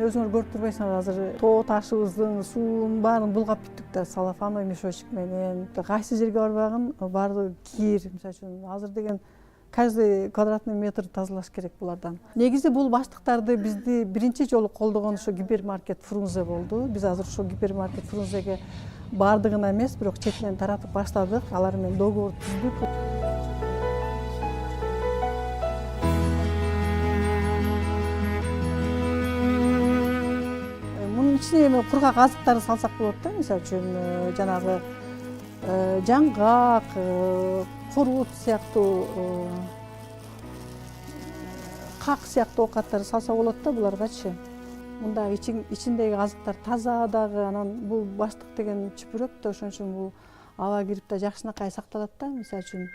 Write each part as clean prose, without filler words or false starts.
өзүңөр көрүп турбайсыңар, азыр тоо ташыбыздын суунун баарын булгап бүттүк да, салофановый мешочек менен. Кайсы жерге барбагын баардыгы кир. Мисалы үчүн азыр деген каждый квадратный метр тазалаш керек булардан. Негизи бул баштыктарды бизди биринчи жолу колдогон ошо гипермаркет Фрунзе болду. Биз азыр ошо гипермаркет Фрунзеге баардыгына эмес, бирок четинен таратып баштадык. Алар менен договор түздүк. Мунун ичине эми кургак азыктарды салсак болот да, мисалы үчүн жанагы жаңгак, курут сыяктуу, как сыяктуу оокаттарды салса болот да буларгачы. Мында ичиндеги азыктар таза дагы, анан бул баштык деген чүпүрөк да, ошон үчүн бул аба кирип да жакшынакай сакталат да, мисалы үчүн.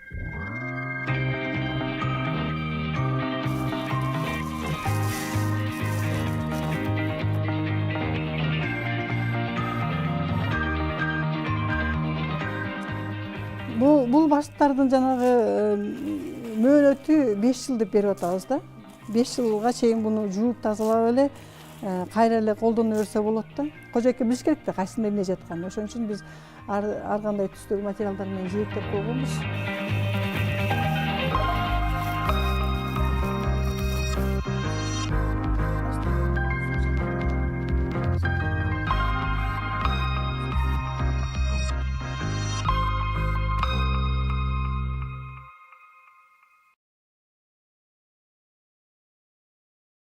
Бул баштыктардын жанагы мөөнөтү 5 жыл деп берип атабыз да. 5 жылга чейин буну жууп тазалап эле кайра эле колдоно берсе болот да. Кожоке билиш керек да кайсында эмне жатканын. Ошон үчүн биз ар кандай түстөгү материалдар менен жээктеп койгонбуз.